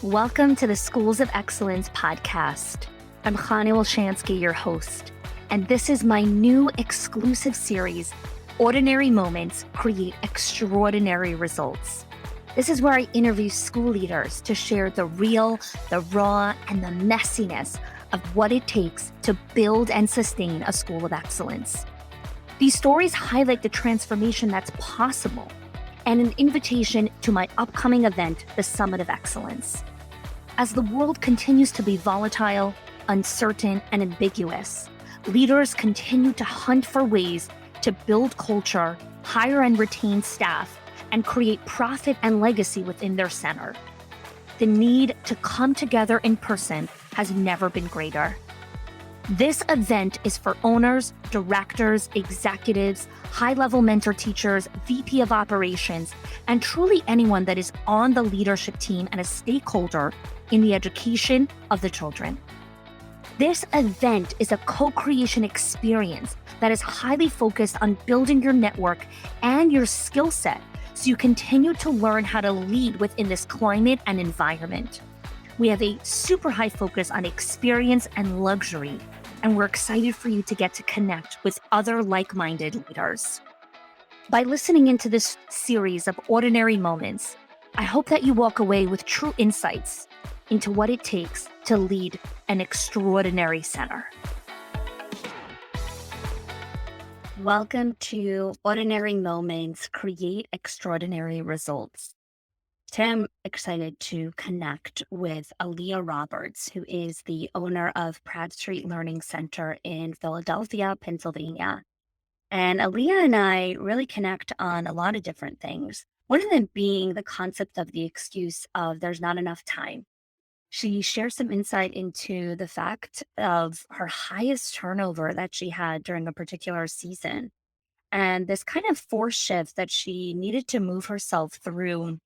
Welcome to the Schools of Excellence podcast. I'm Chani Wolshansky, your host, and this is my new exclusive series, Ordinary Moments Create Extraordinary Results. This is where I interview school leaders to share the real, the raw, and the messiness of what it takes to build and sustain a school of excellence. These stories highlight the transformation that's possible and an invitation to my upcoming event, the Summit of Excellence. As the world continues to be volatile, uncertain, and ambiguous, leaders continue to hunt for ways to build culture, hire and retain staff, and create profit and legacy within their center. The need to come together in person has never been greater. This event is for owners, directors, executives, high-level mentor teachers, VP of operations, and truly anyone that is on the leadership team and a stakeholder in the education of the children. This event is a co-creation experience that is highly focused on building your network and your skill set so you continue to learn how to lead within this climate and environment. We have a super high focus on experience and luxury, and we're excited for you to get to connect with other like-minded leaders. By listening into this series of ordinary moments, I hope that you walk away with true insights into what it takes to lead an extraordinary center. Welcome to Ordinary Moments Create Extraordinary Results. Today, I'm excited to connect with Aliya Roberts, who is the owner of Pratt Street Learning Center in Philadelphia, Pennsylvania. And Aliya and I really connect on a lot of different things. One of them being the concept of the excuse of there's not enough time. She shares some insight into the fact of her highest turnover that she had during a particular season, and this kind of force shift that she needed to move herself through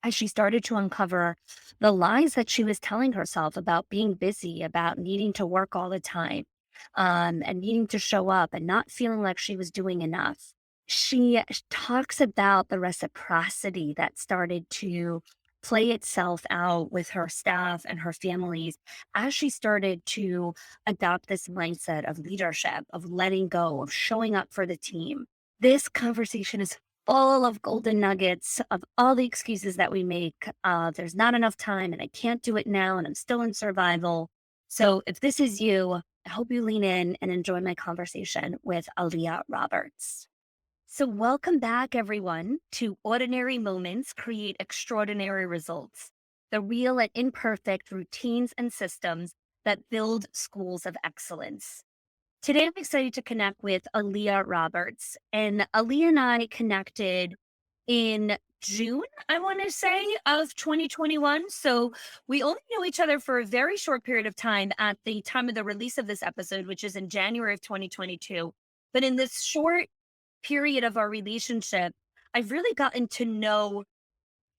as she started to uncover the lies that she was telling herself about being busy, about needing to work all the time, and needing to show up and not feeling like she was doing enough. She talks about the reciprocity that started to play itself out with her staff and her families as she started to adopt this mindset of leadership, of letting go, of showing up for the team. This conversation is full of golden nuggets of all the excuses that we make. There's not enough time and I can't do it now and I'm still in survival. So if this is you, I hope you lean in and enjoy my conversation with Aliya Roberts. So welcome back, everyone, to Ordinary Moments Create Extraordinary Results, the real and imperfect routines and systems that build schools of excellence. Today, I'm excited to connect with Aliya Roberts, and Aliya and I connected in June, I want to say, of 2021. So we only knew each other for a very short period of time at the time of the release of this episode, which is in January of 2022. But in this short period of our relationship, I've really gotten to know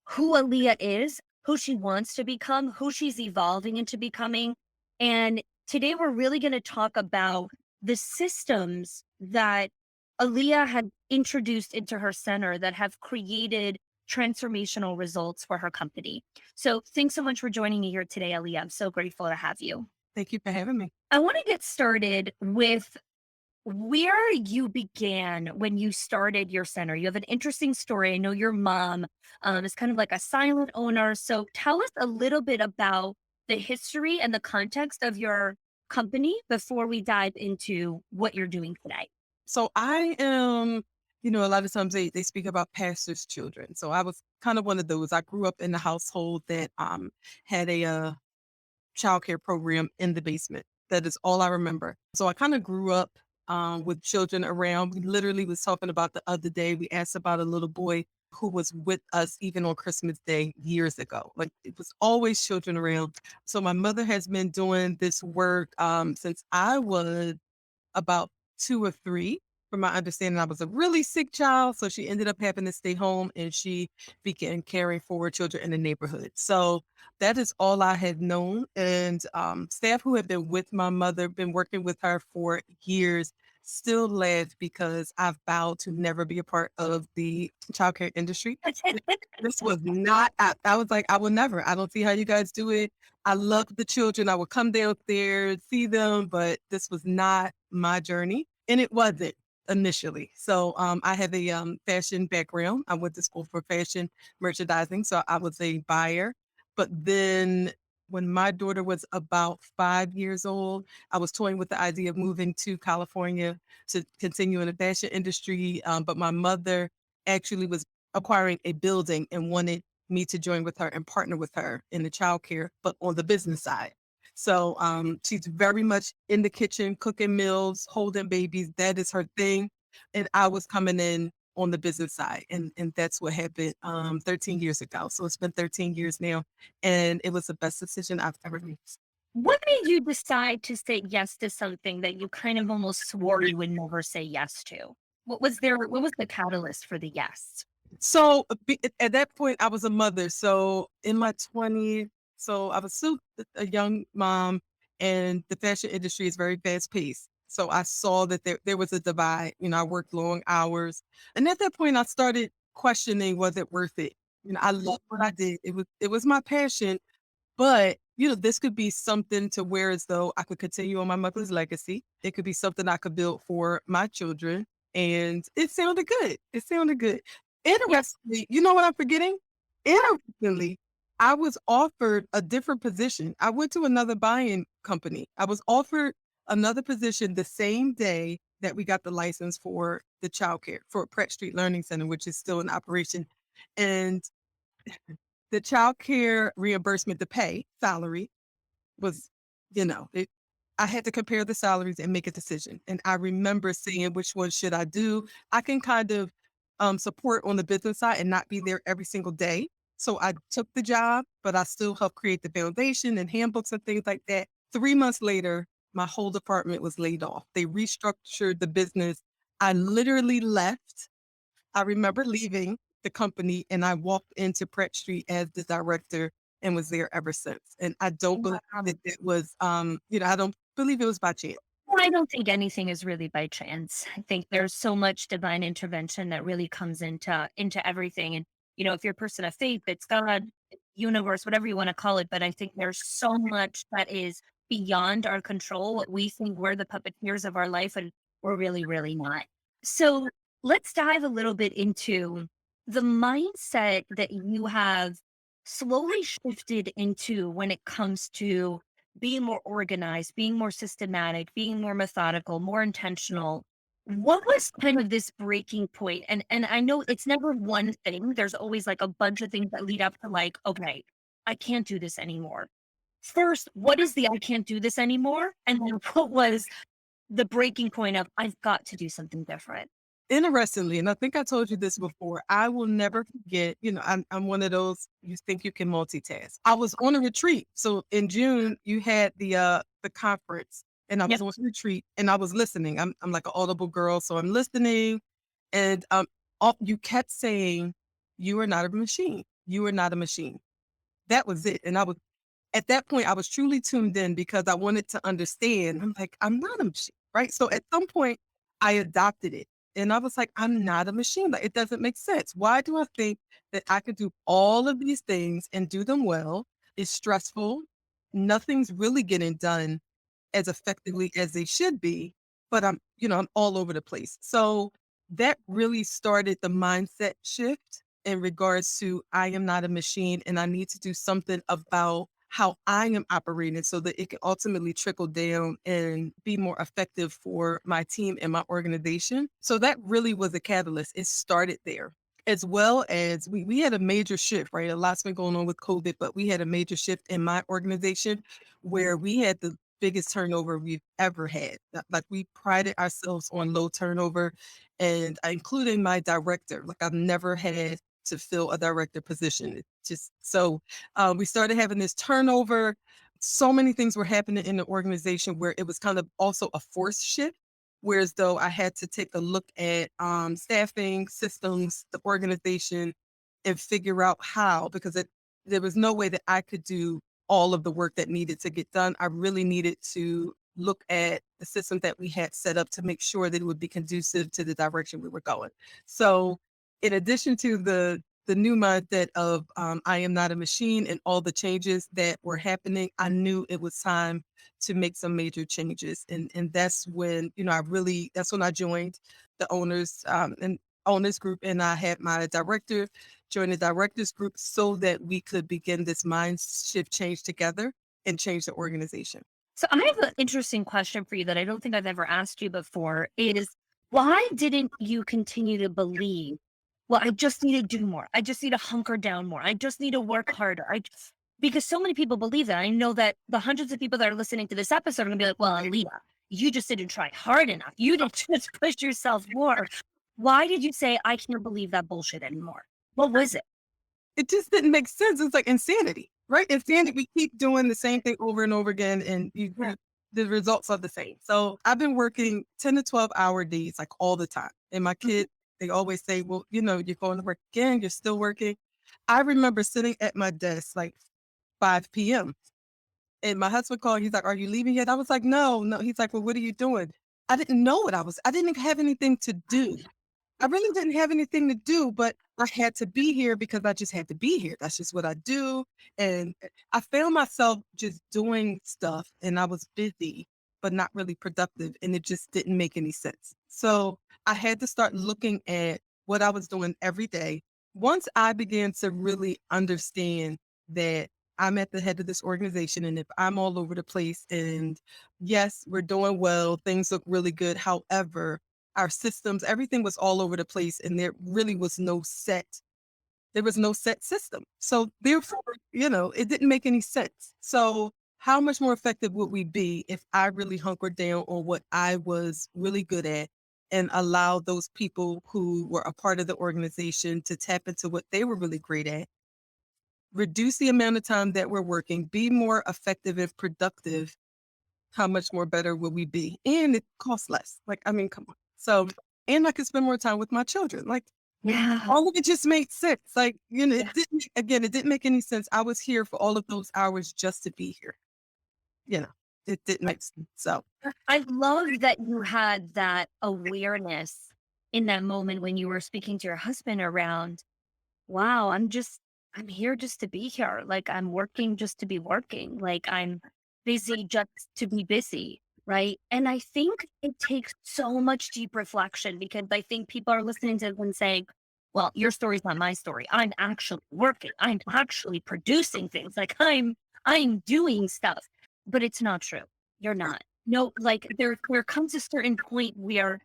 who Aliya is, who she wants to become, who she's evolving into becoming. And today we're really going to talk about the systems that Aliya had introduced into her center that have created transformational results for her company. So thanks so much for joining me here today, Aliya. I'm so grateful to have you. Thank you for having me. I want to get started with where you began when you started your center. You have an interesting story. I know your mom is kind of like a silent owner. So tell us a little bit about the history and the context of your company before we dive into what you're doing today. So I am, a lot of times they speak about pastors' children. So I was kind of one of those. I grew up in a household that had a childcare program in the basement. That is all I remember. So I kind of grew up with children around. We literally was talking about the other day. We asked about a little boy who was with us even on Christmas Day years ago. Like it was always children around. So my mother has been doing this work since I was about 2 or 3. From my understanding, I was a really sick child. So she ended up having to stay home and she began caring for children in the neighborhood. So that is all I had known. And staff who had been with my mother, been working with her for years, still laugh because I've vowed to never be a part of the childcare industry. This was not, I was like, I will never. I don't see how you guys do it. I love the children. I would come downstairs, see them, but this was not my journey. And it wasn't initially. So I have a fashion background. I went to school for fashion merchandising. So I was a buyer. But then when my daughter was about 5 years old, I was toying with the idea of moving to California to continue in the fashion industry. But my mother actually was acquiring a building and wanted me to join with her and partner with her in the childcare, but on the business side. So she's very much in the kitchen, cooking meals, holding babies. That is her thing. And I was coming in on the business side. And that's what happened 13 years ago. So it's been 13 years now. And it was the best decision I've ever made. What made you decide to say yes to something that you kind of almost swore you would never say yes to? What was the catalyst for the yes? So at that point, I was a mother. So in my 20s, so I was still a young mom, and the fashion industry is very fast paced. So I saw that there was a divide. I worked long hours. And at that point, I started questioning, was it worth it? I loved what I did. It was my passion, but, this could be something to where as though I could continue on my mother's legacy. It could be something I could build for my children. And it sounded good. It sounded good. Yeah. Interestingly, you know what I'm forgetting? Interestingly, I was offered a different position. I went to another buying company. I was offered another position the same day that we got the license for the childcare for Pratt Street Learning Center, which is still in operation. And the childcare reimbursement, the pay salary was, it I had to compare the salaries and make a decision. And I remember saying, which one should I do? I can kind of support on the business side and not be there every single day. So I took the job, but I still helped create the foundation and handbooks and things like that. 3 months later, my whole department was laid off. They restructured the business. I literally left. I remember leaving the company and I walked into Pratt Street as the director and was there ever since. And I don't believe Wow. that it was, I don't believe it was by chance. Well, I don't think anything is really by chance. I think there's so much divine intervention that really comes into everything. And if you're a person of faith, it's God, universe, whatever you want to call it. But I think there's so much that is beyond our control. What we think we're the puppeteers of our life, and we're really, really not. So let's dive a little bit into the mindset that you have slowly shifted into when it comes to being more organized, being more systematic, being more methodical, more intentional. What was kind of this breaking point? And I know it's never one thing. There's always like a bunch of things that lead up to like, okay, I can't do this anymore. First, what is the I can't do this anymore? And then what was the breaking point of I've got to do something different? Interestingly, and I think I told you this before, I will never forget, I'm one of those, you think you can multitask. I was on a retreat. So in June, you had the conference and I was Yep. on a retreat and I was listening. I'm like an audible girl. So I'm listening and you kept saying, you are not a machine. You are not a machine. That was it. And at that point, I was truly tuned in because I wanted to understand. I'm like, I'm not a machine, right? So at some point, I adopted it. And I was like, I'm not a machine. Like, it doesn't make sense. Why do I think that I could do all of these things and do them well? It's stressful. Nothing's really getting done as effectively as they should be, but I'm all over the place. So that really started the mindset shift in regards to I am not a machine and I need to do something about how I am operating so that it can ultimately trickle down and be more effective for my team and my organization. So that really was a catalyst. It started there. As well as we had a major shift, right? A lot's been going on with COVID, but we had a major shift in my organization where we had the biggest turnover we've ever had. Like we prided ourselves on low turnover and including my director. Like I've never had to fill a director position. It's just so we started having this turnover. So many things were happening in the organization where it was kind of also a forced shift. Whereas though I had to take a look at staffing, systems, the organization, and figure out how, because there was no way that I could do all of the work that needed to get done. I really needed to look at the system that we had set up to make sure that it would be conducive to the direction we were going. So, in addition to the new mindset of I am not a machine and all the changes that were happening, I knew it was time to make some major changes, and that's when that's when I joined the owners group, and I had my director join the directors group so that we could begin this mind shift change together and change the organization. So I have an interesting question for you that I don't think I've ever asked you before is why didn't you continue to believe, well, I just need to do more. I just need to hunker down more. I just need to work harder. Because so many people believe that. I know that the hundreds of people that are listening to this episode are gonna be like, well, Aliya, you just didn't try hard enough. You didn't just push yourself more. Why did you say I can't believe that bullshit anymore? What was it? It just didn't make sense. It's like insanity, right? Insanity. We keep doing the same thing over and over again, and the results are the same. So I've been working 10 to 12-hour days, like all the time. And my Mhm. kids, they always say, well, you're going to work again, you're still working. I remember sitting at my desk like 5 p.m. And my husband called. He's like, "Are you leaving yet?" I was like, "No, no." He's like, "Well, what are you doing?" I didn't know what I was. I didn't have anything to do. I really didn't have anything to do, but I had to be here because I just had to be here. That's just what I do. And I found myself just doing stuff and I was busy, but not really productive. And it just didn't make any sense. So I had to start looking at what I was doing every day. Once I began to really understand that I'm at the head of this organization, and if I'm all over the place, and yes, we're doing well, things look really good. However, our systems, everything was all over the place and there was no set system. So therefore, it didn't make any sense. So how much more effective would we be if I really hunkered down on what I was really good at and allowed those people who were a part of the organization to tap into what they were really great at, reduce the amount of time that we're working, be more effective and productive, how much more better will we be? And it costs less. Like, I mean, come on. So, and I could spend more time with my children. Like, Yeah. all of it just made sense. Like, it didn't make any sense. I was here for all of those hours just to be here. You know, it didn't make sense. So, I love that you had that awareness in that moment when you were speaking to your husband around, wow, I'm here just to be here. Like I'm working just to be working. Like I'm busy just to be busy. Right. And I think it takes so much deep reflection because I think people are listening to it and saying, well, your story's not my story. I'm actually working. I'm actually producing things. Like I'm doing stuff. But it's not true. You're not. No, like there comes a certain point where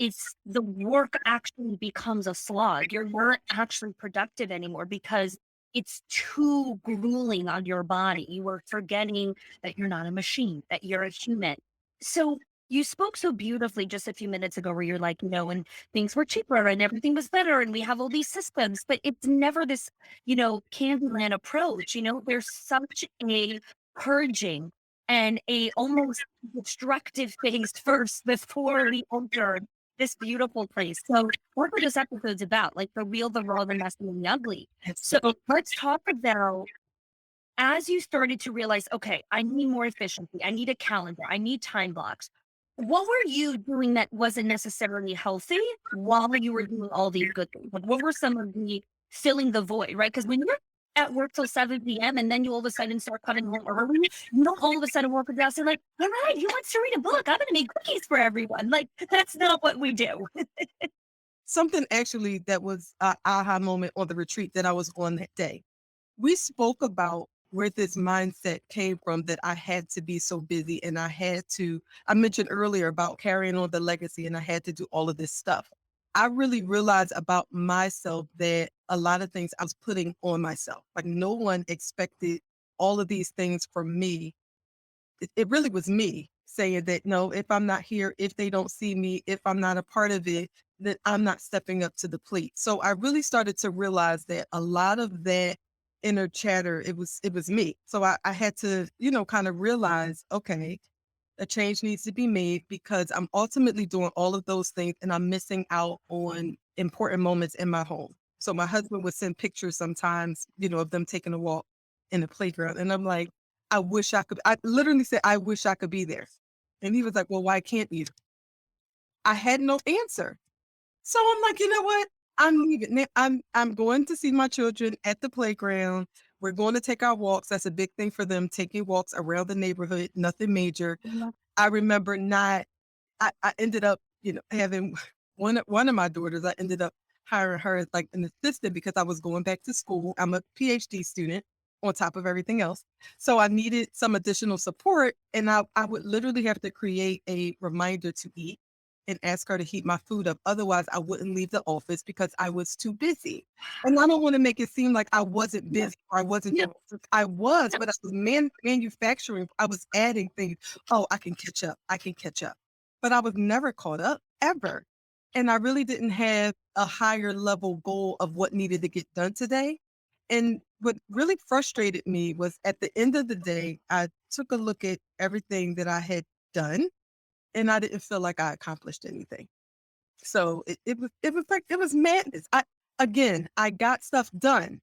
it's the work actually becomes a slog. You're not actually productive anymore because it's too grueling on your body. You are forgetting that you're not a machine, that you're a human. So you spoke so beautifully just a few minutes ago where you're like, when things were cheaper and everything was better and we have all these systems, but it's never this, Candyland approach. There's such a purging and a almost destructive phase first before we enter this beautiful place. So what were this episode's about? Like the real, the raw, the messy, and the ugly. it's So let's talk about as you started to realize, okay, I need more efficiency. I need a calendar. I need time blocks. What were you doing that wasn't necessarily healthy while you were doing all these good things? Like what were some of the filling the void, right? Because when you're at work till 7 p.m. and then you all of a sudden start cutting home early, you don't all of a sudden walk across and like, all right, who wants to read a book? I'm gonna make cookies for everyone. Like that's not what we do. something actually that was a aha moment on the retreat that I was on that day. We spoke about where this mindset came from that I had to be so busy and I mentioned earlier about carrying on the legacy and I had to do all of this stuff. I really realized about myself that a lot of things I was putting on myself. Like no one expected all of these things from me. It really was me saying that no, if I'm not here, if they don't see me, if I'm not a part of it, then I'm not stepping up to the plate. So I really started to realize that a lot of that inner chatter, it was me. So I had to, kind of realize, okay, a change needs to be made because I'm ultimately doing all of those things and I'm missing out on important moments in my home. So my husband would send pictures sometimes, of them taking a walk in the playground. And I'm like, I literally said, I wish I could be there. And he was like, well, why can't you? I had no answer. So I'm like, you know what? I'm leaving. I'm going to see my children at the playground. We're going to take our walks. That's a big thing for them, taking walks around the neighborhood, nothing major. I remember not I ended up, having one of my daughters, I ended up hiring her as like an assistant because I was going back to school. I'm a PhD student on top of everything else. So I needed some additional support. And I would literally have to create a reminder to eat and ask her to heat my food up. Otherwise, I wouldn't leave the office because I was too busy. And I don't want to make it seem like I wasn't busy or I wasn't. Yeah. I was, but I was manufacturing. I was adding things. Oh, I can catch up. I can catch up. But I was never caught up ever. And I really didn't have a higher level goal of what needed to get done today. And what really frustrated me was at the end of the day, I took a look at everything that I had done and I didn't feel like I accomplished anything. So it was madness. I got stuff done,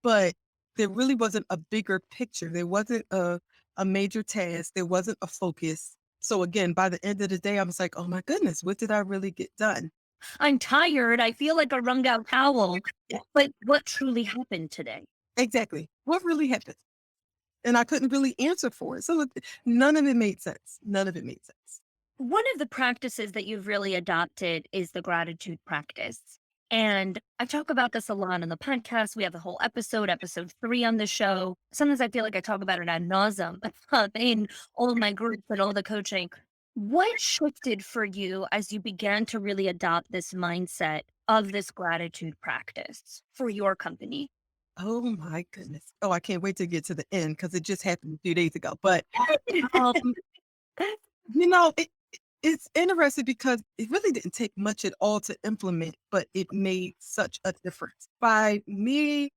but there really wasn't a bigger picture. There wasn't a major task. There wasn't a focus. So again, by the end of the day, I was like, oh my goodness, what did I really get done? I'm tired. I feel like a wrung out towel. Yeah. But what truly happened today? Exactly. What really happened? And I couldn't really answer for it. So none of it made sense. None of it made sense. One of the practices that you've really adopted is the gratitude practice. And I talk about this a lot on the podcast. We have a whole episode 3 on the show. Sometimes I feel like I talk about it ad nauseum in all of my groups and all the coaching. What shifted for you as you began to really adopt this mindset of this gratitude practice for your company? Oh my goodness. Oh, I can't wait to get to the end because it just happened a few days ago. But um, you know, it's interesting because it really didn't take much at all to implement, but it made such a difference. By me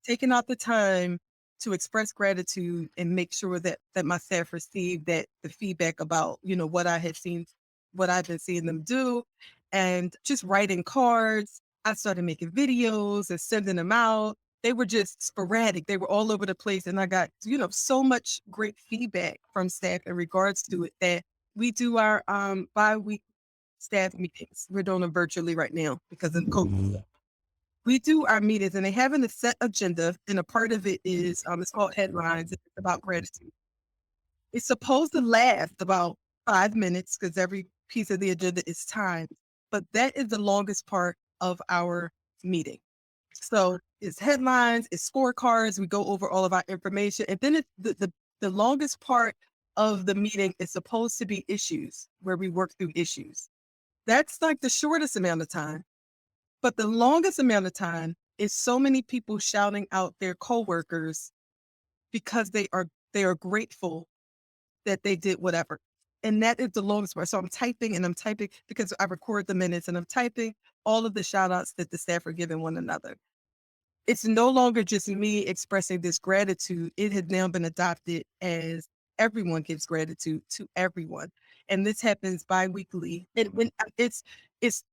taking out the time to express gratitude and make sure that my staff received that the feedback about, what I had seen, what I've been seeing them do, and just writing cards. I started making videos and sending them out. They were just sporadic. They were all over the place. And I got, so much great feedback from staff in regards to it that we do our bi-week staff meetings. We're doing them virtually right now because of COVID. We do our meetings and they have a set agenda, and a part of it is it's called headlines. It's about gratitude. It's supposed to last about 5 minutes because every piece of the agenda is timed, but that is the longest part of our meeting. So it's headlines, it's scorecards. We go over all of our information, and then the longest part of the meeting is supposed to be issues where we work through issues. That's like the shortest amount of time. But the longest amount of time is so many people shouting out their coworkers because they are grateful that they did whatever. And that is the longest part. So I'm typing and I'm typing because I record the minutes and I'm typing all of the shout outs that the staff are giving one another. It's no longer just me expressing this gratitude. It has now been adopted as everyone gives gratitude to everyone. And this happens bi-weekly. And when it's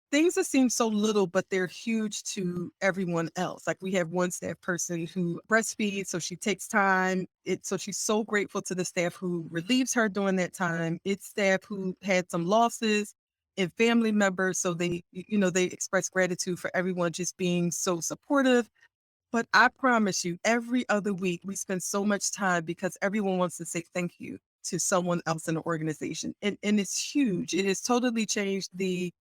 things that seem so little, but they're huge to everyone else. Like we have one staff person who breastfeeds, so she takes time. So she's so grateful to the staff who relieves her during that time. It's staff who had some losses and family members. So they express gratitude for everyone just being so supportive. But I promise you, every other week we spend so much time because everyone wants to say thank you to someone else in the organization. And it's huge. It has totally changed the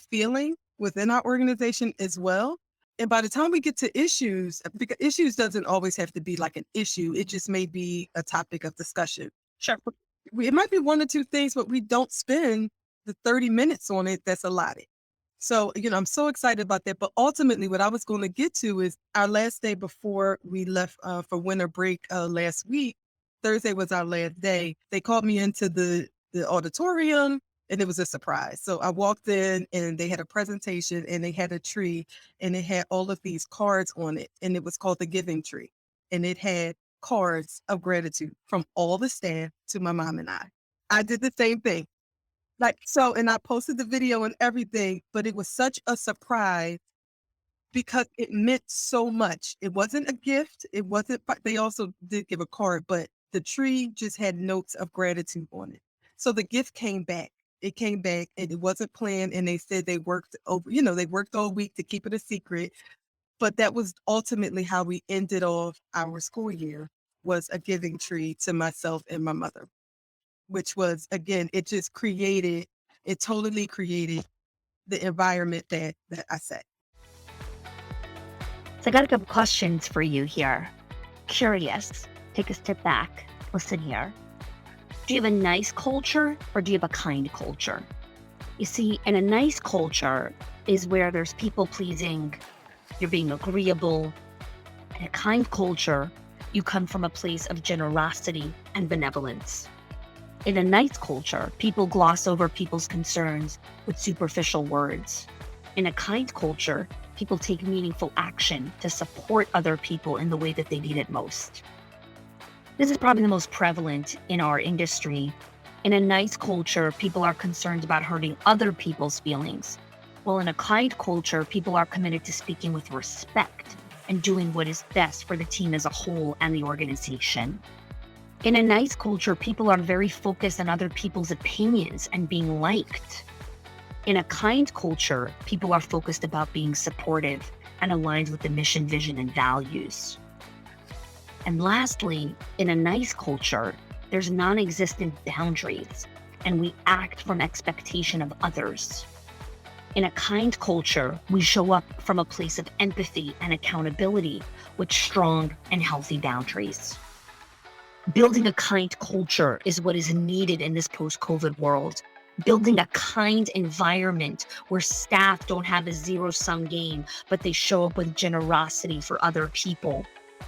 feeling within our organization as well. And by the time we get to issues, because issues doesn't always have to be like an issue, it just may be a topic of discussion. Sure. It might be one or two things, but we don't spend the 30 minutes on it that's allotted. So, I'm so excited about that. But ultimately, what I was going to get to is our last day before we left for winter break last week. Thursday was our last day. They called me into the auditorium and it was a surprise. So I walked in and they had a presentation and they had a tree and it had all of these cards on it. And it was called the Giving Tree. And it had cards of gratitude from all the staff to my mom and I. I did the same thing. Like, so, and I posted the video and everything, but it was such a surprise because it meant so much. It wasn't a gift. It wasn't, but they also did give a card, but the tree just had notes of gratitude on it. So the gift came back. It came back and it wasn't planned. And they said they worked over, they worked all week to keep it a secret. But that was ultimately how we ended off our school year, was a giving tree to myself and my mother, which was, again, it totally created the environment that I set. So I got a couple questions for you here. Curious, take a step back, listen here. Do you have a nice culture or do you have a kind culture? You see, in a nice culture is where there's people pleasing, you're being agreeable. In a kind culture, you come from a place of generosity and benevolence. In a nice culture, people gloss over people's concerns with superficial words. In a kind culture, people take meaningful action to support other people in the way that they need it most. This is probably the most prevalent in our industry. In a nice culture, people are concerned about hurting other people's feelings. While in a kind culture, people are committed to speaking with respect and doing what is best for the team as a whole and the organization. In a nice culture, people are very focused on other people's opinions and being liked. In a kind culture, people are focused about being supportive and aligned with the mission, vision, and values. And lastly, in a nice culture, there's non-existent boundaries, and we act from expectation of others. In a kind culture, we show up from a place of empathy and accountability with strong and healthy boundaries. Building a kind culture is what is needed in this post-COVID world. Building a kind environment where staff don't have a zero-sum game, but they show up with generosity for other people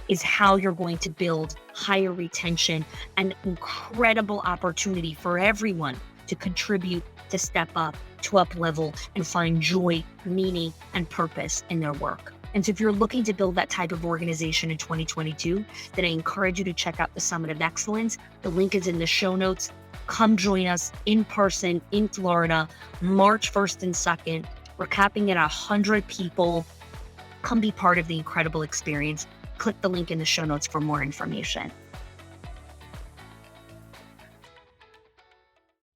is how you're going to build higher retention and incredible opportunity for everyone to contribute, to step up, to up level, and find joy, meaning, and purpose in their work. And so if you're looking to build that type of organization in 2022, then I encourage you to check out the Summit of Excellence. The link is in the show notes. Come join us in person in Florida, March 1st and 2nd. We're capping at 100 people. Come be part of the incredible experience. Click the link in the show notes for more information.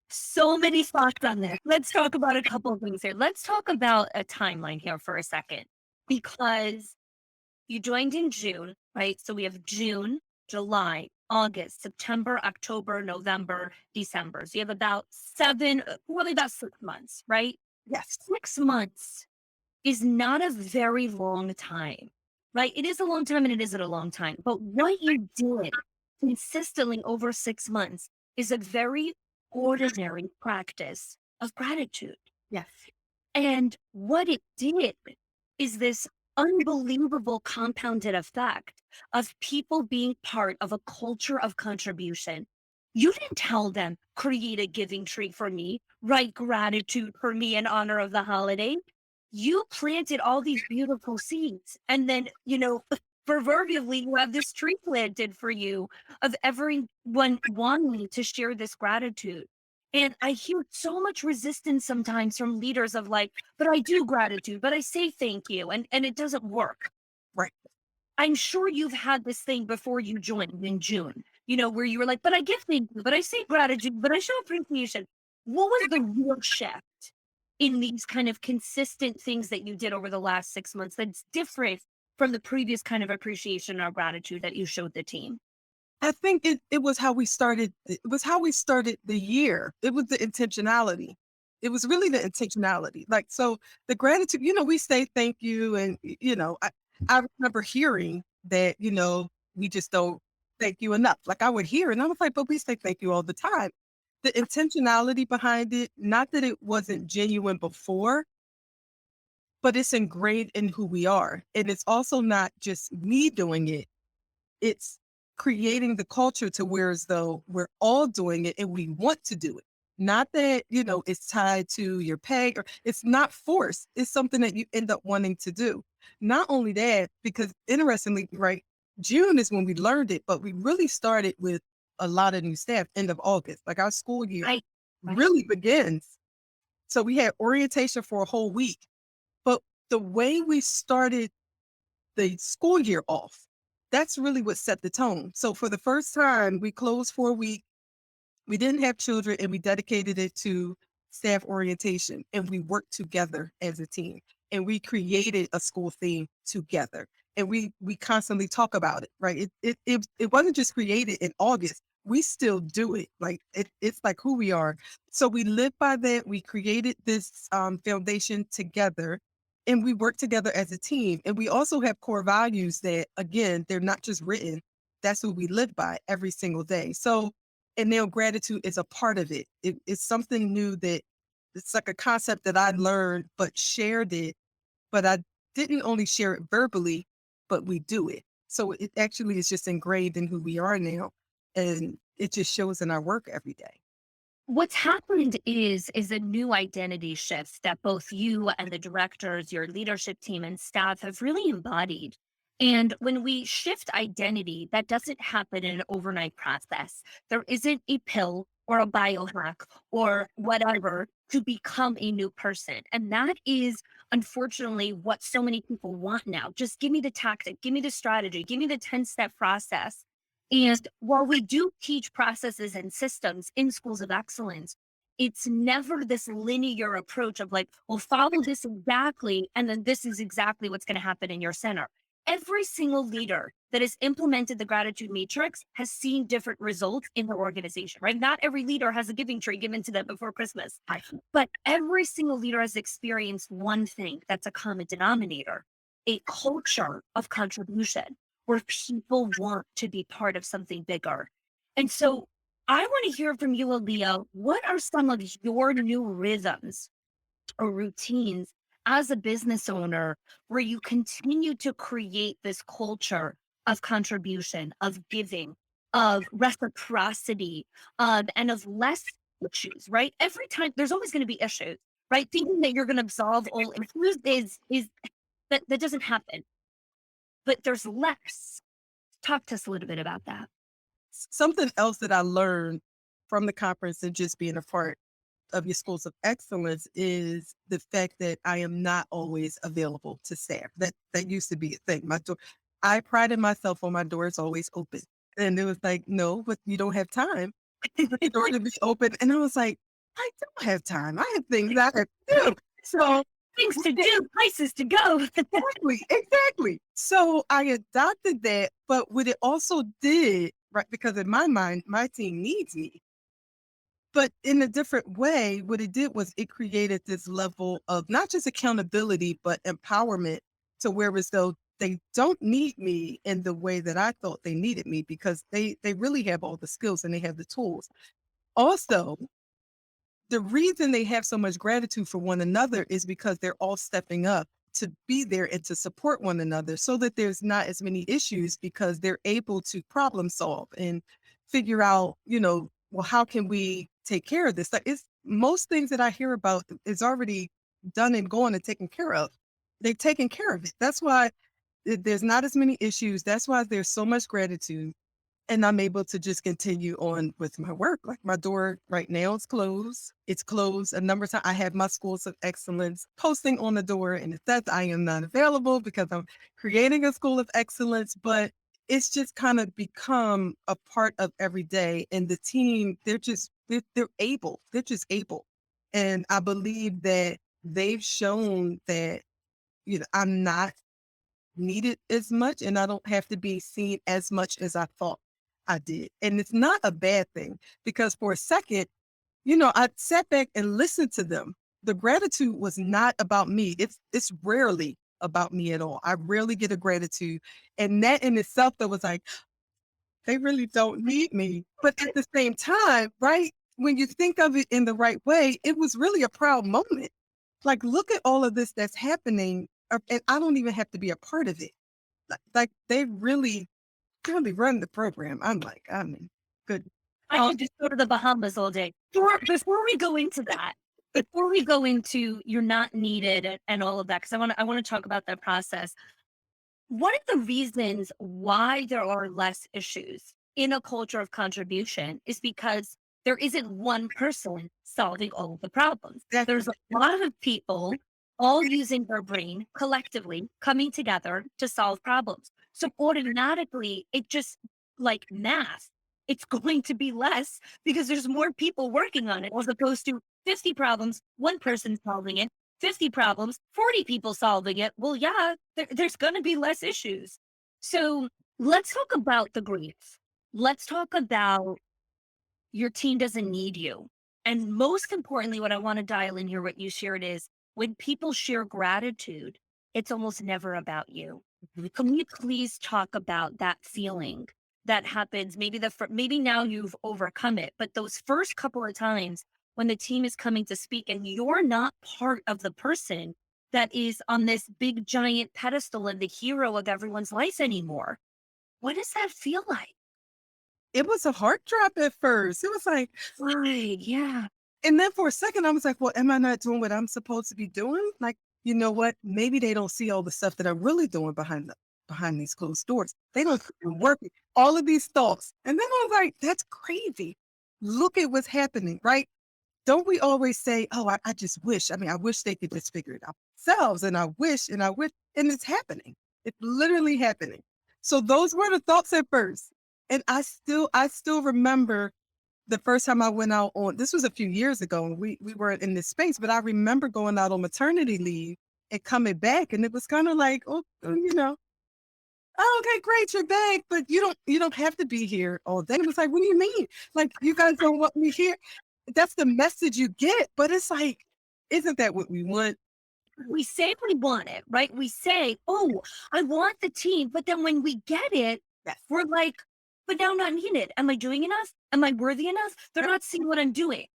So many thoughts on this. Let's talk about a couple of things here. Let's talk about a timeline here for a second, because you joined in June, right? So we have June, July, August, September, October, November, December. So you have about really about 6 months, right? Yes. 6 months is not a very long time, right? It is a long time and it isn't a long time. But what you did consistently over 6 months is a very ordinary practice of gratitude. Yes. And what it did is this unbelievable compounded effect of people being part of a culture of contribution. You didn't tell them, create a giving tree for me, write gratitude for me in honor of the holiday. You planted all these beautiful seeds. And then, proverbially, you have this tree planted for you of everyone wanting to share this gratitude. And I hear so much resistance sometimes from leaders of like, but I do gratitude, but I say thank you, and it doesn't work. Right. I'm sure you've had this thing before you joined in June, where you were like, but I give thank you, but I say gratitude, but I show appreciation. What was the real shift in these kind of consistent things that you did over the last 6 months that's different from the previous kind of appreciation or gratitude that you showed the team? I think it was how we started. It was how we started the year. It was the intentionality. It was really the intentionality. Like, so the gratitude, we say thank you. And, I remember hearing that, we just don't thank you enough. Like I would hear, and I was like, but we say thank you all the time. The intentionality behind it, not that it wasn't genuine before, but it's ingrained in who we are. And it's also not just me doing it. It's creating the culture to where as though we're all doing it and we want to do it. Not that, it's tied to your pay, or it's not forced. It's something that you end up wanting to do. Not only that, because interestingly, right, June is when we learned it, but we really started with a lot of new staff end of August. Like our school year Right. really begins. So we had orientation for a whole week. But the way we started the school year off, that's really what set the tone. So for the first time, we closed for a week. We didn't have children, and we dedicated it to staff orientation, and we worked together as a team, and we created a school theme together, and we constantly talk about it, right? It wasn't just created in August. We still do it. Like it's like who we are. So we live by that. We created this foundation together, and we work together as a team. And we also have core values that, again, they're not just written. That's what we live by every single day. So, and now gratitude is a part of it. It's something new that it's like a concept that I learned, but shared it. But I didn't only share it verbally, but we do it. So it actually is just engraved in who we are now. And it just shows in our work every day. What's happened is a new identity shift that both you and the directors, your leadership team and staff have really embodied. And when we shift identity, that doesn't happen in an overnight process. There isn't a pill or a biohack or whatever to become a new person. And that is unfortunately what so many people want now. Just give me the tactic, give me the strategy, give me the 10-step process. And while we do teach processes and systems in schools of excellence, it's never this linear approach of like, well, follow this exactly, and then this is exactly what's going to happen in your center. Every single leader that has implemented the gratitude matrix has seen different results in their organization, right? Not every leader has a giving tree given to them before Christmas, but every single leader has experienced one thing that's a common denominator, a culture of contribution where people want to be part of something bigger. And so I want to hear from you, Aliya. What are some of your new rhythms or routines as a business owner where you continue to create this culture of contribution, of giving, of reciprocity, and of less issues, right? Every time there's always going to be issues, right? Thinking that you're going to solve all issues is that doesn't happen, but there's less. Talk to us a little bit about that. Something else that I learned from the conference and just being a part of your schools of excellence is the fact that I am not always available to staff. That used to be a thing. My door, I prided myself on my door is always open. And it was like, no, but you don't have time for the door to be open. And I was like, I don't have time. I have things I have to do. So Things to do, places to go. exactly, exactly. So I adopted that, but what it also did, right? Because in my mind, my team needs me. But in a different way, what it did was it created this level of not just accountability, but empowerment to where as though they don't need me in the way that I thought they needed me because they really have all the skills and they have the tools. Also, the reason they have so much gratitude for one another is because they're all stepping up to be there and to support one another so that there's not as many issues because they're able to problem solve and figure out, well, how can we take care of this? Like it's most things that I hear about is already done and gone and taken care of. They've taken care of it. That's why there's not as many issues. That's why there's so much gratitude and I'm able to just continue on with my work. Like my door right now is closed. It's closed a number of times. I have my schools of excellence posting on the door, and it says I am not available because I'm creating a school of excellence. But it's just kind of become a part of every day. And the team, they're able. They're just able. And I believe that they've shown that I'm not needed as much and I don't have to be seen as much as I thought I did. And it's not a bad thing because for a second, I sat back and listened to them. The gratitude was not about me. It's rarely about me at all. I rarely get a gratitude. And that in itself that was like, they really don't need me. But at the same time, right? When you think of it in the right way, it was really a proud moment. Like, look at all of this that's happening, and I don't even have to be a part of it. Like they really run the program. I mean, good. I could just go to the Bahamas all day. Before we go into that, before we go into you're not needed and all of that, because I want to talk about that process. One of the reasons why there are less issues in a culture of contribution is because there isn't one person solving all of the problems. That's There's a lot of people all using their brain collectively coming together to solve problems. So automatically, it just like math. it's going to be less because there's more people working on it as opposed to 50 problems, one person solving it, 50 problems, 40 people solving it. Well, yeah, there's going to be less issues. So let's talk about the grief. Let's talk about your team doesn't need you. And most importantly, what I want to dial in here, what you shared is when people share gratitude, it's almost never about you. Mhm. Can we please talk about that feeling that happens? Maybe maybe now you've overcome it, but those first couple of times when the team is coming to speak and you're not part of the person that is on this big giant pedestal and the hero of everyone's life anymore, what does that feel like? It was a heart drop at first. It was like, Right. Yeah. and then for a second, I was like, well, am I not doing what I'm supposed to be doing? Like, you know what? Maybe they don't see all the stuff that I'm really doing behind these closed doors. They don't see me working. All of these thoughts. And then I was like, that's crazy. Look at what's happening, right? Don't we always say, oh, I just wish. I mean, I wish they could just figure it out themselves. And I wish, and it's happening. It's literally happening. So those were the thoughts at first. And I still remember the first time I went out on this was a few years ago, and we weren't in this space, but I remember going out on maternity leave and coming back, and it was kind of like, oh, oh, okay, great, you're back, but you don't have to be here all day. It was like, what do you mean? Like, you guys don't want me here? That's the message you get, but it's like, isn't that what we want? We say we want it, right? We say, "Oh, I want the team," but then when we get it, Yes. we're like, "But now I'm not needed. Am I doing enough? Am I worthy enough? They're Yep. not seeing what I'm doing."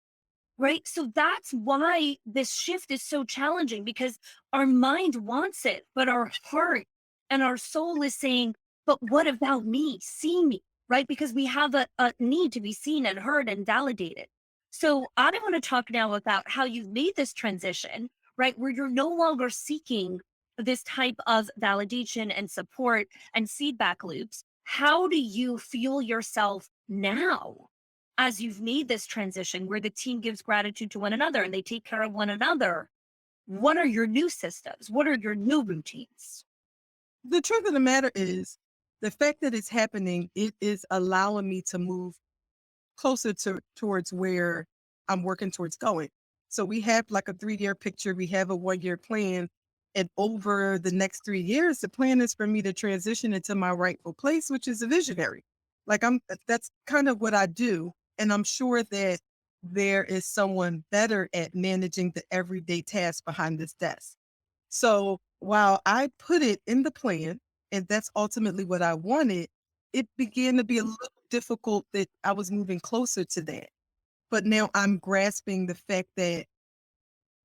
Right? So that's why this shift is so challenging because our mind wants it, but our heart and our soul is saying, but what about me? See me, right? Because we have a need to be seen and heard and validated. So I want to talk now about how you've made this transition, right? Where you're no longer seeking this type of validation and support and feedback loops. How do you feel yourself now? As you've made this transition where the team gives gratitude to one another and they take care of one another, what are your new systems? What are your new routines? The truth of the matter is, the fact that it's happening, it is allowing me to move closer towards where I'm working towards going. So we have like a 3-year picture, we have a 1-year plan. And over the next 3 years, the plan is for me to transition into my rightful place, which is a visionary. Like that's kind of what I do. And I'm sure that there is someone better at managing the everyday tasks behind this desk. So while I put it in the plan, and that's ultimately what I wanted, it began to be a little difficult that I was moving closer to that. But now I'm grasping the fact that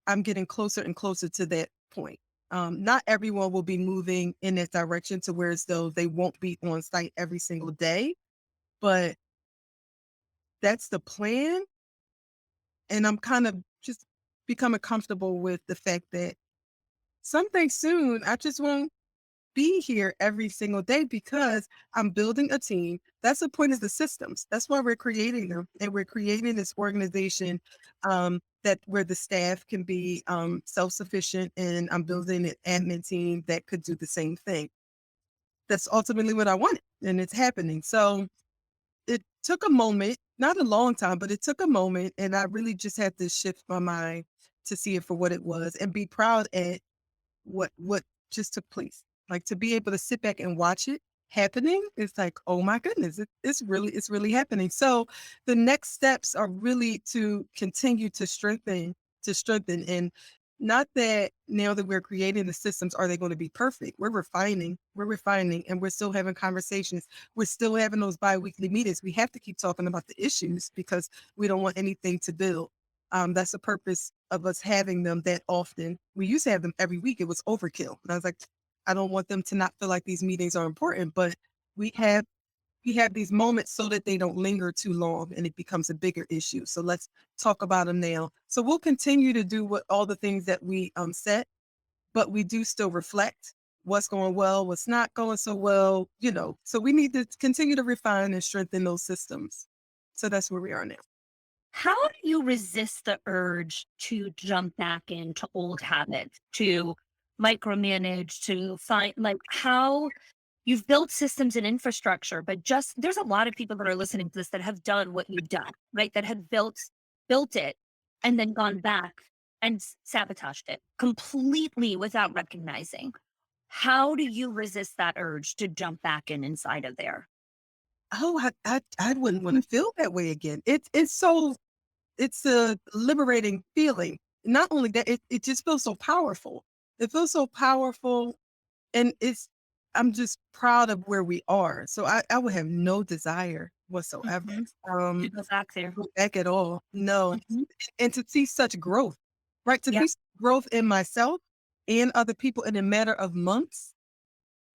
I'm getting closer and closer to that point. Not everyone will be moving in that direction to where as though they won't be on site every single day, but that's the plan. And I'm kind of just becoming comfortable with the fact that someday soon I just won't be here every single day because I'm building a team. That's the point of the systems. That's why we're creating them. And we're creating this organization that where the staff can be self-sufficient, and I'm building an admin team that could do the same thing. That's ultimately what I wanted. And it's happening. So it took a moment, not a long time, but it took a moment. And I really just had to shift my mind to see it for what it was and be proud at what just took place. Like, to be able to sit back and watch it happening, it's like, oh my goodness, it's really happening. So the next steps are really to continue to strengthen. And not that now that we're creating the systems, are they going to be perfect? We're refining, and we're still having conversations. We're still having those bi-weekly meetings. We have to keep talking about the issues because we don't want anything to build. That's the purpose of us having them that often. We used to have them every week. It was overkill. And I was like, I don't want them to not feel like these meetings are important, but we have we have these moments so that they don't linger too long and it becomes a bigger issue. So let's talk about them now. So we'll continue to do what all the things that we set, but we do still reflect what's going well, what's not going so well. So we need to continue to refine and strengthen those systems. So that's where we are now. How do you resist the urge to jump back into old habits, to micromanage, to find like how you've built systems and infrastructure, but just there's a lot of people that are listening to this that have done what you've done, right? That have built it and then gone back and sabotaged it completely without recognizing. How do you resist that urge to jump back in inside of there? Oh, I wouldn't wanna feel that way again. It's so it's a liberating feeling. Not only that, it just feels so powerful. It feels so powerful, and I'm just proud of where we are. So I would have no desire whatsoever, Mhm. To um, go back there. to go back at all. No. Mhm. And to see such growth, right? To Yep. see growth in myself and other people in a matter of months.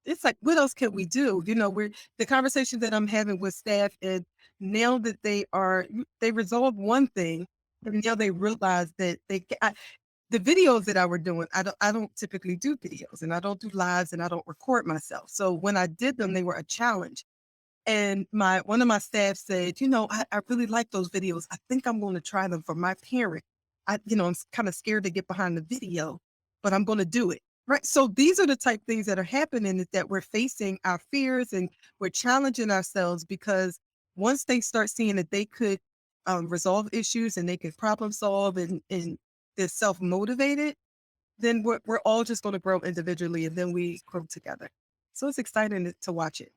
It's like, what else can we do? We're the conversation that I'm having with staff, and now that they resolved one thing, and now they realize that the videos that I were doing, I don't typically do videos, and I don't do lives, and I don't record myself. So when I did them, they were a challenge. And my one of my staff said, I really like those videos. I think I'm going to try them for my parent. I'm kind of scared to get behind the video, but I'm going to do it. Right. So these are the type things that are happening, is that we're facing our fears, and we're challenging ourselves, because once they start seeing that they could resolve issues, and they could problem solve, and they're self motivated, then we're all just going to grow individually, and then we grow together. So it's exciting to watch it.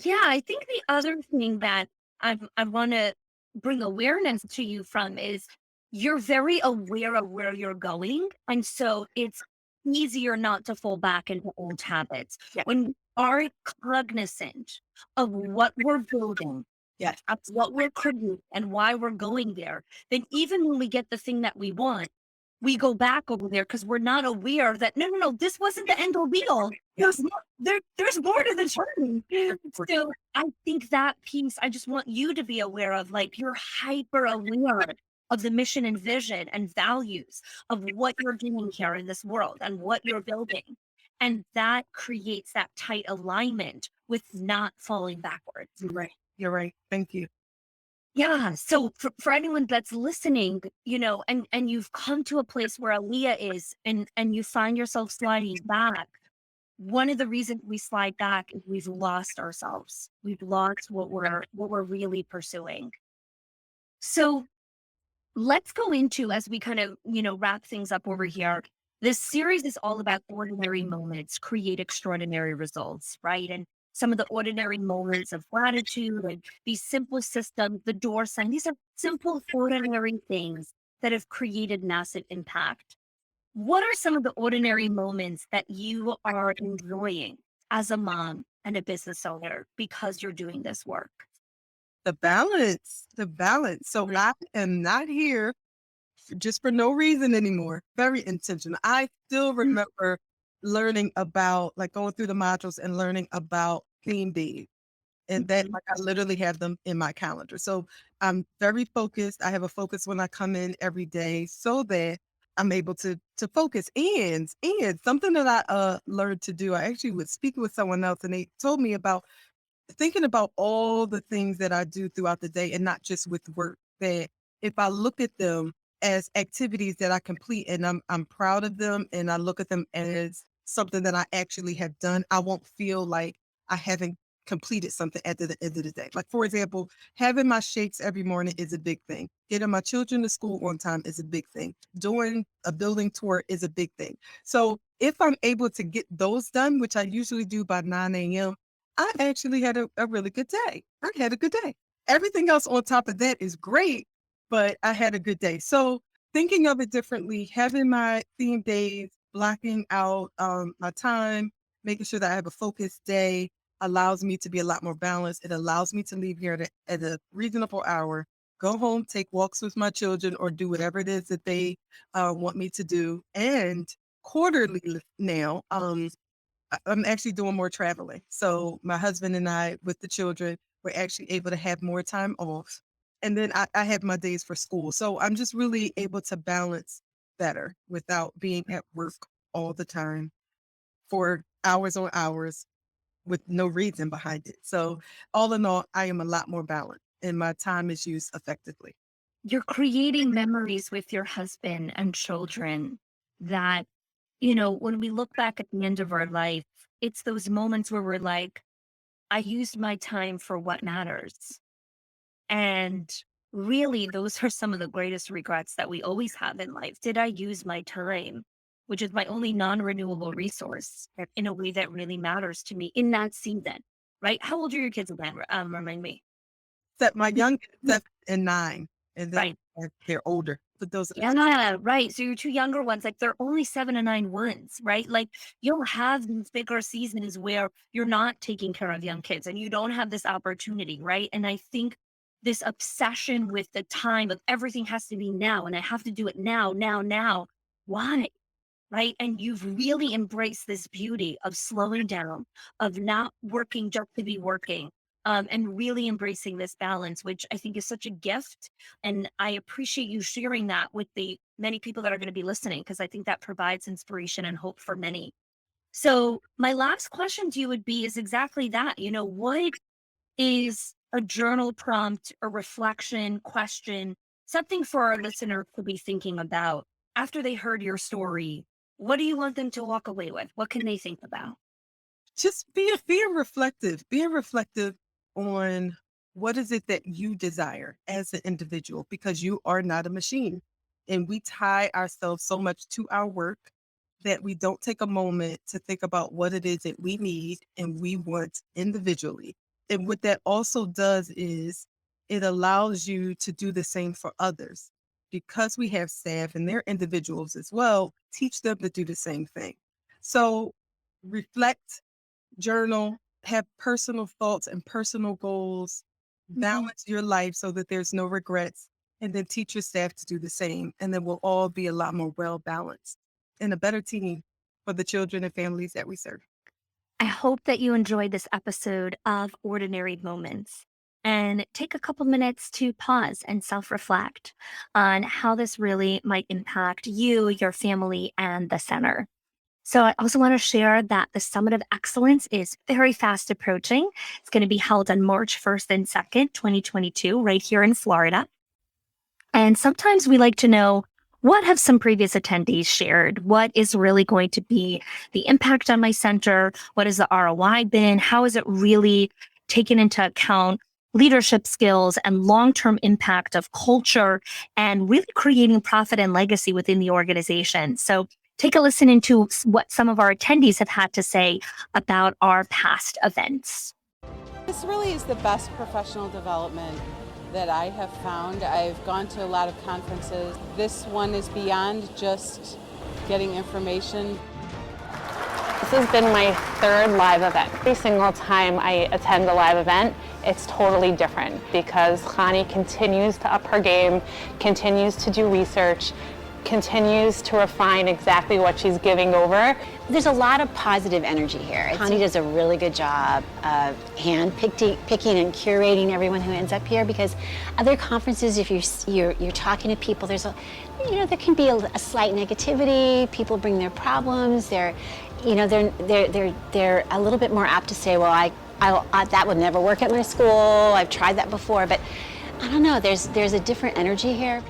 Yeah, I think the other thing that I want to bring awareness to you from is you're very aware of where you're going, and so it's easier not to fall back into old habits Yeah. when we are cognizant of what we're building, Yeah. of what we're creating, and why we're going there. Then even when we get the thing that we want, we go back over there because we're not aware that no, no, no, this wasn't the end all be all. There's more to the journey. So I think that piece, I just want you to be aware of, like, you're hyper aware of the mission and vision and values of what you're doing here in this world and what you're building. And that creates that tight alignment with not falling backwards. You're right. You're right. Thank you. Yeah. So for anyone that's listening, and you've come to a place where Aliya is, and you find yourself sliding back, one of the reasons we slide back is we've lost ourselves. We've lost what we're really pursuing. So let's go into, as we kind of, wrap things up over here. This series is all about ordinary moments create extraordinary results, right? And some of the ordinary moments of gratitude and these simple systems, the door sign, these are simple, ordinary things that have created massive impact. What are some of the ordinary moments that you are enjoying as a mom and a business owner because you're doing this work? The balance, the balance. So I am not here just for no reason anymore. Very intentional. I still remember learning about, like, going through the modules and learning about theme days. And that, Mhm. like, I literally have them in my calendar. So I'm very focused. I have a focus when I come in every day, so that I'm able to focus. And something that I learned to do, I actually was speaking with someone else, and they told me about thinking about all the things that I do throughout the day, and not just with work, that if I look at them as activities that I complete, and I'm proud of them, and I look at them as something that I actually have done, I won't feel like I haven't completed something at the end of the day. Like, for example, having my shakes every morning is a big thing. Getting my children to school on time is a big thing. Doing a building tour is a big thing. So if I'm able to get those done, which I usually do by 9 a.m., I actually had a really good day. I had a good day. Everything else on top of that is great, but I had a good day. So thinking of it differently, having my theme days, blocking out my time, making sure that I have a focused day allows me to be a lot more balanced. It allows me to leave here at a reasonable hour, go home, take walks with my children, or do whatever it is that they want me to do. And quarterly now, I'm actually doing more traveling. So my husband and I, with the children, we're actually able to have more time off. And then I have my days for school. So I'm just really able to balance better without being at work all the time for hours on hours with no reason behind it. So all in all, I am a lot more balanced, and my time is used effectively. You're creating memories with your husband and children that, when we look back at the end of our life, it's those moments where we're like, I used my time for what matters. And really, those are some of the greatest regrets that we always have in life. Did I use my time, which is my only non renewable resource, in a way that really matters to me in that season? Right? How old are your kids again? Remind me. Except my young 7 and 9, and then Right. they're older, but those are the 2. Yeah, right. So your two younger ones, like they're only 7 and 9 ones, right? Like you'll have these bigger seasons where you're not taking care of young kids and you don't have this opportunity, right? And I think this obsession with the time of everything has to be now and I have to do it now, now, now. Why? Right? And you've really embraced this beauty of slowing down, of not working just to be working, and really embracing this balance, which I think is such a gift. And I appreciate you sharing that with the many people that are going to be listening, because I think that provides inspiration and hope for many. So, my last question to you would be is exactly that. What is a journal prompt, a reflection question, something for our listener to be thinking about after they heard your story? What do you want them to walk away with? What can they think about? Just being reflective on what is it that you desire as an individual, because you are not a machine. And we tie ourselves so much to our work that we don't take a moment to think about what it is that we need and we want individually. And what that also does is it allows you to do the same for others, because we have staff and they're individuals as well. Teach them to do the same thing. So reflect, journal, have personal thoughts and personal goals, Mhm. balance your life so that there's no regrets, and then teach your staff to do the same. And then we'll all be a lot more well balanced and a better team for the children and families that we serve. I hope that you enjoyed this episode of Ordinary Moments and take a couple minutes to pause and self reflect on how this really might impact you, your family, and the center. So, I also want to share that the Summit of Excellence is very fast approaching. It's going to be held on March 1st and 2nd, 2022, right here in Florida. And sometimes we like to know, what have some previous attendees shared? What is really going to be the impact on my center? What has the ROI been? How is it really taken into account leadership skills and long term impact of culture and really creating profit and legacy within the organization? So take a listen into what some of our attendees have had to say about our past events. This really is the best professional development that I have found. I've gone to a lot of conferences. This one is beyond just getting information. This has been my third live event. Every single time I attend a live event, it's totally different because Khani continues to up her game, continues to do research, continues to refine exactly what she's giving over. There's a lot of positive energy here. Connie does a really good job of picking and curating everyone who ends up here, because other conferences, if you're talking to people, there's there can be a slight negativity. People bring their problems. They're a little bit more apt to say, well, I that would never work at my school. I've tried that before, but I don't know. There's a different energy here.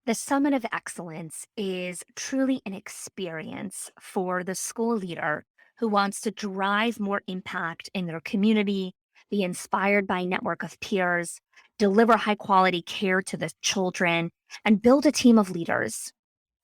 The Summit of Excellence is truly an experience for the school leader who wants to drive more impact in their community, be inspired by a network of peers, deliver high quality care to the children, and build a team of leaders.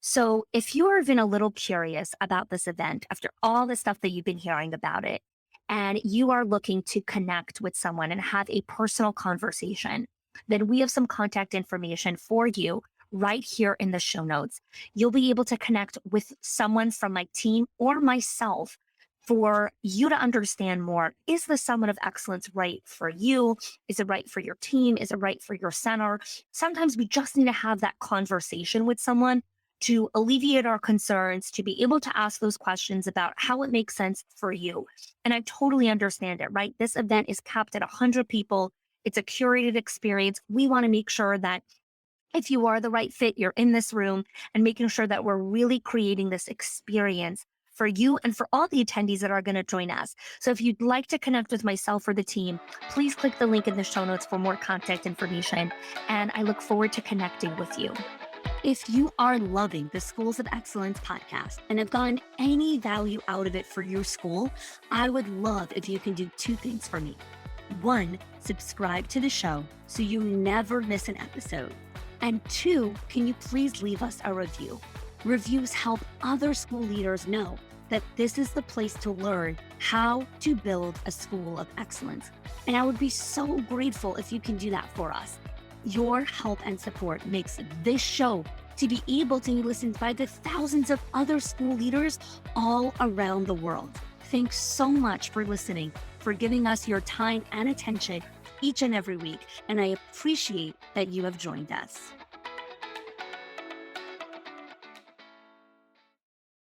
So, if you are even a little curious about this event after all the stuff that you've been hearing about it, and you are looking to connect with someone and have a personal conversation, then we have some contact information for you right here in the show notes. You'll be able to connect with someone from my team or myself for you to understand more. Is the Summit of Excellence right for you? Is it right for your team? Is it right for your center? Sometimes we just need to have that conversation with someone to alleviate our concerns, to be able to ask those questions about how it makes sense for you. And I totally understand it, right? This event is capped at 100 people. It's a curated experience. We want to make sure that if you are the right fit, you're in this room, and making sure that we're really creating this experience for you and for all the attendees that are going to join us. So if you'd like to connect with myself or the team, please click the link in the show notes for more contact information. And I look forward to connecting with you. If you are loving the Schools of Excellence podcast and have gotten any value out of it for your school, I would love if you can do two things for me. One, subscribe to the show so you never miss an episode. And two, can you please leave us a review? Reviews help other school leaders know that this is the place to learn how to build a school of excellence. And I would be so grateful if you can do that for us. Your help and support makes this show to be able to be listened by the thousands of other school leaders all around the world. Thanks so much for listening, for giving us your time and attention each and every week. And I appreciate that you have joined us.